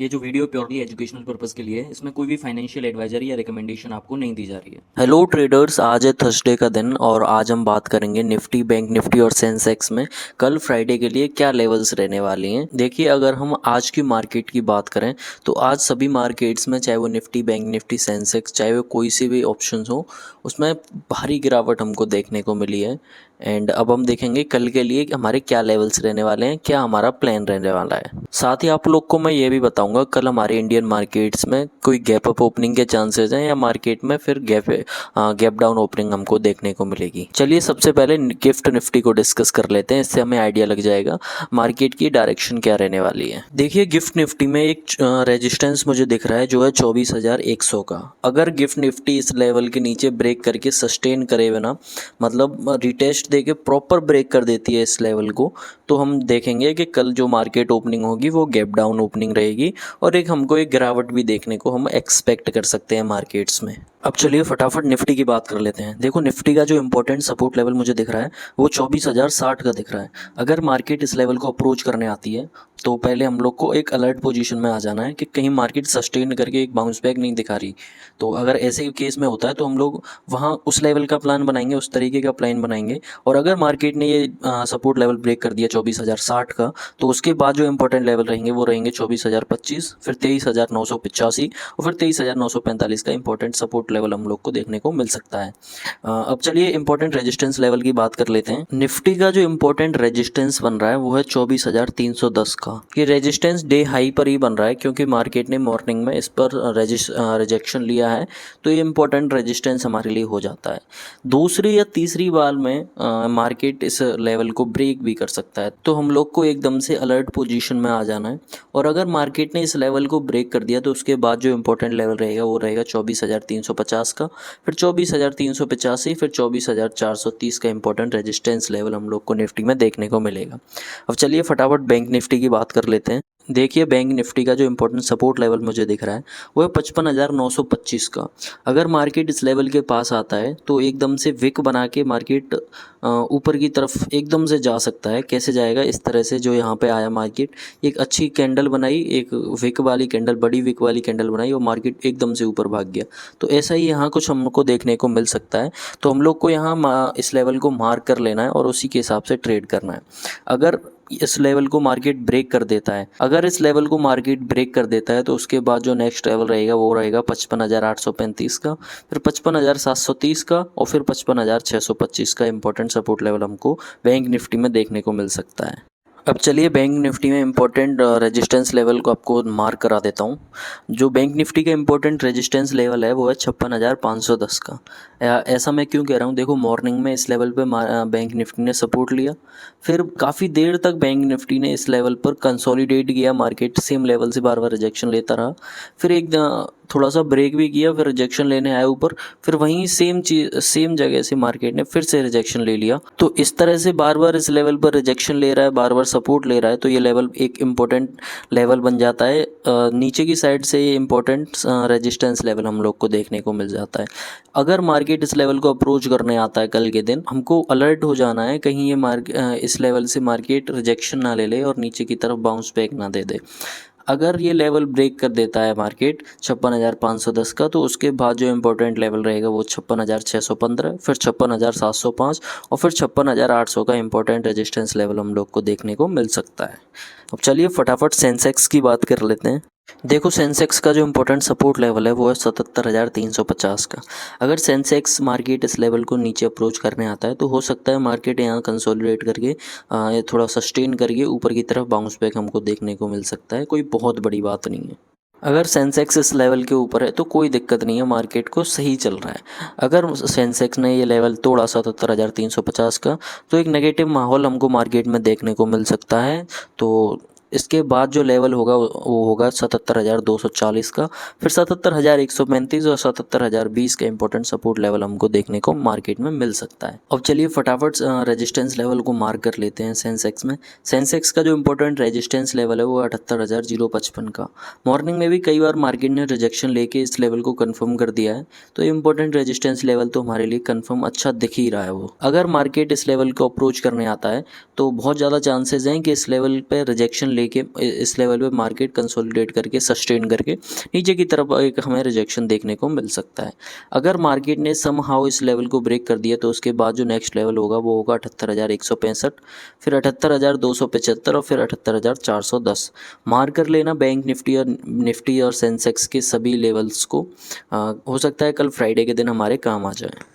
ये जो video purely educational purpose के लिए है, इसमें कोई भी फाइनेंशियल एडवाइजरी या रिकमेंडेशन आपको नहीं दी जा रही है। हेलो ट्रेडर्स, आज है थर्सडे का दिन और आज हम बात करेंगे निफ्टी, बैंक निफ्टी और सेंसेक्स में कल फ्राइडे के लिए क्या लेवल्स रहने वाली हैं। देखिए, अगर हम आज की मार्केट की बात करें तो आज सभी मार्केट्स में, चाहे वो निफ्टी, बैंक निफ्टी, सेंसेक्स, चाहे वो कोई सी भी ऑप्शंस हो, उसमें भारी गिरावट हमको देखने को मिली है। एंड अब हम देखेंगे कल के लिए हमारे क्या लेवल्स रहने वाले हैं, क्या हमारा प्लान रहने वाला है। साथ ही आप लोग को मैं ये भी बताऊंगा कल हमारे इंडियन मार्केट्स में कोई गैप अप ओपनिंग के चांसेस हैं या मार्केट में फिर गैप डाउन ओपनिंग हमको देखने को मिलेगी। चलिए सबसे पहले गिफ्ट निफ्टी को डिस्कस कर लेते हैं, इससे हमें आइडिया लग जाएगा मार्केट की डायरेक्शन क्या रहने वाली है। देखिए, गिफ्ट निफ्टी में एक रेजिस्टेंस मुझे दिख रहा है जो है 24,100 का। अगर गिफ्ट निफ्टी इस लेवल के नीचे ब्रेक करके सस्टेन करे बिना, मतलब रिटेस्ट देके प्रॉपर ब्रेक कर देती है इस लेवल को, तो हम देखेंगे कि कल जो मार्केट ओपनिंग होगी वो गैप डाउन ओपनिंग रहेगी और हमको एक गिरावट भी देखने को हम एक्सपेक्ट कर सकते हैं मार्केट्स में। अब चलिए फटाफट निफ्टी की बात कर लेते हैं। देखो, निफ्टी का जो इंपॉर्टेंट सपोर्ट लेवल मुझे दिख रहा है वो 24,060 का दिख रहा है। अगर मार्केट इस लेवल को अप्रोच करने आती है तो पहले हम लोग को एक अलर्ट पोजीशन में आ जाना है कि कहीं मार्केट सस्टेन करके एक बाउंस बैक नहीं दिखा रही। तो अगर ऐसे केस में होता है तो हम लोग वहाँ उस लेवल का प्लान बनाएंगे, उस तरीके का प्लान बनाएंगे। और अगर मार्केट ने ये सपोर्ट लेवल ब्रेक कर दिया 24,060 का, तो उसके बाद जो इंपॉर्टेंट लेवल रहेंगे वो रहेंगे 24,025, फिर 23,985 और फिर 23,945 का इंपॉर्टेंट सपोर्ट लेवल हम लोग को देखने को मिल सकता है। अब चलिए इंपॉर्टेंट रेजिस्टेंस लेवल की बात कर लेते हैं। निफ्टी का जो इंपॉर्टेंट रेजिस्टेंस बन रहा है वो है 24,310 का। ये रेजिस्टेंस डे हाई पर ही बन रहा है क्योंकि मार्केट ने मॉर्निंग में इस पर रिजेक्शन लिया है, तो ये इंपॉर्टेंट रेजिस्टेंस हमारे लिए हो जाता है। दूसरी या तीसरी बार में मार्केट इस लेवल को ब्रेक भी कर सकता है, तो हम लोग को एकदम से अलर्ट पोजीशन में आ जाना है। और अगर मार्केट ने इस लेवल को ब्रेक कर दिया तो उसके बाद जो इंपॉर्टेंट लेवल रहेगा वो रहेगा 24,350 का, फिर 24,385, फिर 24,430 का इंपॉर्टेंट रेजिस्टेंस लेवल हम लोग को निफ्टी में देखने को मिलेगा। अब चलिए फटाफट बैंक निफ्टी की बात कर लेते हैं। देखिए, बैंक निफ्टी का जो इंपॉर्टेंट सपोर्ट लेवल मुझे दिख रहा है वो है 55,925 का। अगर मार्केट इस लेवल के पास आता है तो एकदम से विक बना के मार्केट ऊपर की तरफ एकदम से जा सकता है। कैसे जाएगा? इस तरह से जो यहाँ पे आया मार्केट, एक अच्छी कैंडल बनाई, एक विक वाली कैंडल, बड़ी विक वाली कैंडल बनाई और मार्केट एकदम से ऊपर भाग गया। तो ऐसा ही यहाँ कुछ हमको देखने को मिल सकता है। तो हम लोग को यहाँ इस लेवल को मार्क कर लेना है और उसी के हिसाब से ट्रेड करना है। अगर इस लेवल को मार्केट ब्रेक कर देता है, अगर इस लेवल को मार्केट ब्रेक कर देता है तो उसके बाद जो नेक्स्ट लेवल रहेगा वो रहेगा 55,835 का, फिर 55,730 का और फिर 55,625 का इंपॉर्टेंट सपोर्ट लेवल हमको बैंक निफ्टी में देखने को मिल सकता है। अब चलिए बैंक निफ्टी में इंपॉर्टेंट रेजिस्टेंस लेवल को आपको मार्क करा देता हूँ। जो बैंक निफ्टी का इंपॉर्टेंट रेजिस्टेंस लेवल है वो है 56,510 का। ऐसा मैं क्यों कह रहा हूँ? देखो, मॉर्निंग में इस लेवल पे बैंक निफ्टी ने सपोर्ट लिया, फिर काफ़ी देर तक बैंक निफ्टी ने इस लेवल पर कंसोलिडेट किया, मार्केट सेम लेवल से बार बार रिजेक्शन लेता रहा, फिर एक थोड़ा सा ब्रेक भी किया, फिर रिजेक्शन लेने आया ऊपर, फिर वहीं सेम जगह से मार्केट ने फिर से रिजेक्शन ले लिया। तो इस तरह से बार बार इस लेवल पर रिजेक्शन ले रहा है, बार बार सपोर्ट ले रहा है, तो ये लेवल एक इम्पोर्टेंट लेवल बन जाता है। नीचे की साइड से ये इम्पोर्टेंट रेजिस्टेंस लेवल हम लोग को देखने को मिल जाता है। अगर मार्केट इस लेवल को अप्रोच करने आता है कल के दिन, हमको अलर्ट हो जाना है कहीं ये इस लेवल से मार्केट रिजेक्शन ना ले ले और नीचे की तरफ बाउंस बैक ना दे दे। अगर ये लेवल ब्रेक कर देता है मार्केट 56,510 का, तो उसके बाद जो इंपॉर्टेंट लेवल रहेगा वो 56,615, फिर 56,705 और फिर 56,800 का इंपॉर्टेंट रेजिस्टेंस लेवल हम लोग को देखने को मिल सकता है। अब चलिए फटाफट सेंसेक्स की बात कर लेते हैं। देखो, सेंसेक्स का जो इंपॉर्टेंट सपोर्ट लेवल है वो है 77,350 का। अगर सेंसेक्स मार्केट इस लेवल को नीचे अप्रोच करने आता है तो हो सकता है मार्केट यहाँ कंसोलिडेट करके ये थोड़ा सस्टेन करके ऊपर की तरफ बाउंस बैक हमको देखने को मिल सकता है। कोई बहुत बड़ी बात नहीं है। अगर सेंसेक्स इस लेवल के ऊपर है तो कोई दिक्कत नहीं है, मार्केट को सही चल रहा है। अगर सेंसेक्स ने ये लेवल तोड़ा 77,350 का, तो एक नेगेटिव माहौल हमको मार्केट में देखने को मिल सकता है। तो इसके बाद जो लेवल होगा वो होगा 77,240 का, फिर 77,135 और 77,020 का इंपॉर्टेंट सपोर्ट लेवल हमको देखने को मार्केट में मिल सकता है। अब चलिए फटाफट रेजिस्टेंस लेवल को मार्क कर लेते हैं सेंसेक्स में। सेंसेक्स का जो इंपॉर्टेंट रेजिस्टेंस लेवल है वो 78,055 का। मॉर्निंग में भी कई बार मार्केट ने रिजेक्शन लेके इस लेवल को कंफर्म कर दिया है, तो इंपॉर्टेंट रेजिस्टेंस लेवल तो हमारे लिए कंफर्म अच्छा दिख ही रहा है। वो अगर मार्केट इस लेवल को अप्रोच करने आता है तो बहुत ज़्यादा चांसेस हैं कि इस लेवल पे रिजेक्शन लेके इस लेवल पे मार्केट कंसोलिडेट करके सस्टेन करके नीचे की तरफ एक हमें रिजेक्शन देखने को मिल सकता है। अगर मार्केट ने समहाउ इस लेवल को ब्रेक कर दिया तो उसके बाद जो नेक्स्ट लेवल होगा वो होगा 78,165, फिर 78,275 और फिर 78,410। मार्क कर लेना बैंक निफ्टी और सेंसेक्स के सभी लेवल्स को। हो सकता है कल फ्राइडे के दिन हमारे काम आ जाए।